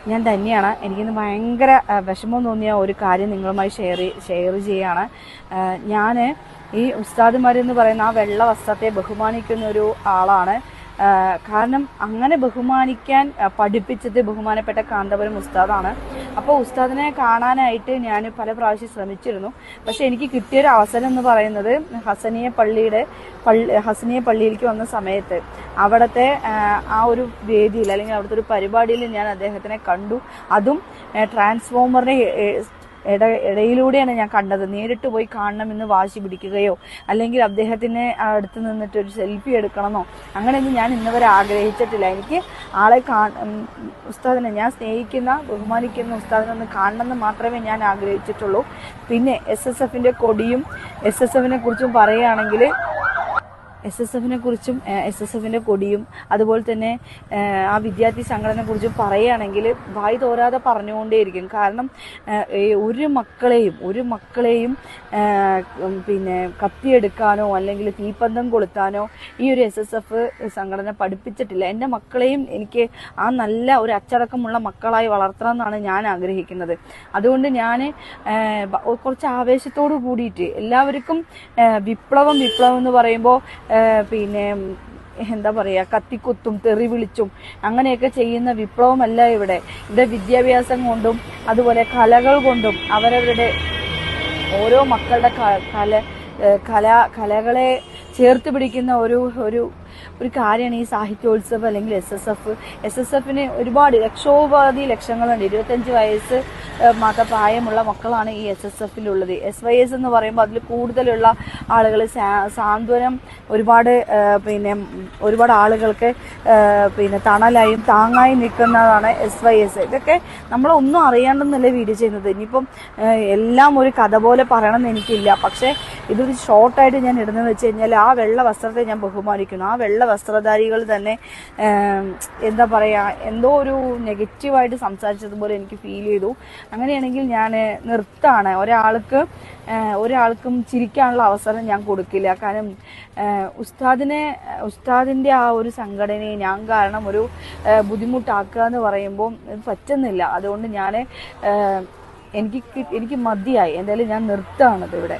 ഞാൻ തന്നെയാണ്. എനിക്കിന്ന് ഭയങ്കര വിഷമം തോന്നിയ ഒരു കാര്യം നിങ്ങളുമായി ഷെയർ ചെയ്യാണ്. ഞാൻ ഈ ഉസ്താദുമാരെന്ന് പറയുന്ന ആ വെള്ള വസ്ത്രത്തെ ബഹുമാനിക്കുന്ന ഒരു ആളാണ്. കാരണം അങ്ങനെ ബഹുമാനിക്കാൻ പഠിപ്പിച്ചത് ബഹുമാനപ്പെട്ട കാന്തപുരം ഉസ്താദാണ്. അപ്പോൾ ഉസ്താദിനെ കാണാനായിട്ട് ഞാൻ പല പ്രാവശ്യം ശ്രമിച്ചിരുന്നു. പക്ഷെ എനിക്ക് കിട്ടിയൊരു അവസരം എന്ന് പറയുന്നത് ഹസനിയ പള്ളിയിലേക്ക് വന്ന സമയത്ത് അവിടുത്തെ ആ ഒരു വേദിയിൽ അല്ലെങ്കിൽ അവിടുത്തെ ഒരു പരിപാടിയിൽ ഞാൻ അദ്ദേഹത്തിനെ കണ്ടു. അതും ട്രാൻസ്ഫോമറിന്റെ ഇടയിലൂടെയാണ് ഞാൻ കണ്ടത്. നേരിട്ട് പോയി കാണണമെന്ന് വാശി പിടിക്കുകയോ അല്ലെങ്കിൽ അദ്ദേഹത്തിന് അടുത്ത് നിന്നിട്ട് ഒരു സെൽഫി എടുക്കണമെന്നോ അങ്ങനെയൊന്നും ഞാൻ ഇന്നുവരെ ആഗ്രഹിച്ചിട്ടില്ല. എനിക്ക് ആളെ ഉസ്താദിനെ, ഞാൻ സ്നേഹിക്കുന്ന ബഹുമാനിക്കുന്ന ഉസ്താദിനെ ഒന്ന് കാണണമെന്ന് മാത്രമേ ഞാൻ ആഗ്രഹിച്ചിട്ടുള്ളൂ. പിന്നെ SSFന്റെ കൊടിയും SSFനെ കുറിച്ചും പറയുകയാണെങ്കിൽ SSFന്റെ കൊടിയും അതുപോലെ തന്നെ ആ വിദ്യാർത്ഥി സംഘടനയെ കുറിച്ചും പറയുകയാണെങ്കിൽ വായി തോരാതെ പറഞ്ഞുകൊണ്ടേയിരിക്കും. കാരണം ഒരു മക്കളെയും പിന്നെ കത്തിയെടുക്കാനോ അല്ലെങ്കിൽ തീപ്പന്തം കൊളുത്താനോ ഈ ഒരു SSF സംഘടന പഠിപ്പിച്ചിട്ടില്ല. എൻ്റെ മക്കളെയും എനിക്ക് ആ നല്ല ഒരു അച്ചടക്കമുള്ള മക്കളായി വളർത്തണം എന്നാണ് ഞാൻ ആഗ്രഹിക്കുന്നത്. അതുകൊണ്ട് ഞാൻ കുറച്ച് ആവേശത്തോടു കൂടിയിട്ട് എല്ലാവർക്കും വിപ്ലവം എന്ന് പറയുമ്പോൾ പിന്നെ എന്താ പറയുക, കത്തിക്കുത്തും തെറി വിളിച്ചും അങ്ങനെയൊക്കെ ചെയ്യുന്ന വിപ്ലവമല്ല ഇവിടെ വിദ്യാഭ്യാസം കൊണ്ടും അതുപോലെ കലകൾ കൊണ്ടും അവരവരുടെ ഓരോ മക്കളുടെ കലകളെ ചേർത്ത് പിടിക്കുന്ന ഒരു കാര്യമാണ് ഈ സാഹിത്യോത്സവം അല്ലെങ്കിൽ SSFന് ഒരുപാട് ലക്ഷങ്ങളുണ്ട്. 25 വയസ്സ് മാത്രം പ്രായമുള്ള മക്കളാണ് ഈ SSFിലുള്ളത്. SYS എന്ന് പറയുമ്പോൾ അതിൽ കൂടുതലുള്ള ആളുകൾ സാന്ത്വനം, ഒരുപാട് ആളുകൾക്ക് തണലായും താങ്ങായി നിൽക്കുന്നതാണ് SYS. ഇതൊക്കെ നമ്മളൊന്നും അറിയാണ്ടെന്നല്ലേ വീഡിയോ ചെയ്യുന്നത്. ഇനിയിപ്പം എല്ലാം ഒരു കഥ പോലെ പറയണമെന്ന് എനിക്കില്ല. പക്ഷേ ഇതൊരു ഷോർട്ടായിട്ട് ഞാൻ ഇടുന്നതെന്ന് വെച്ച് കഴിഞ്ഞാൽ ആ വെള്ള വസ്ത്രത്തെ ഞാൻ ബഹുമാനിക്കുന്നു. ആ വെള്ള വസ്ത്രധാരികൾ തന്നെ എന്താ പറയുക, എന്തോ ഒരു നെഗറ്റീവായിട്ട് സംസാരിച്ചതുപോലെ എനിക്ക് ഫീൽ ചെയ്തു. അങ്ങനെയാണെങ്കിൽ ഞാൻ നിർത്താണ്. ഒരാൾക്കും ചിരിക്കാനുള്ള അവസരം ഞാൻ കൊടുക്കില്ല. കാരണം ഉസ്താദിന്റെ ആ ഒരു സംഘടനയെ ഞാൻ കാരണം ഒരു ബുദ്ധിമുട്ടാക്കുക എന്ന് പറയുമ്പോൾ പറ്റുന്നില്ല. അതുകൊണ്ട് എനിക്ക് മതിയായി. എന്തായാലും ഞാൻ നിർത്താണ് ഇവിടെ.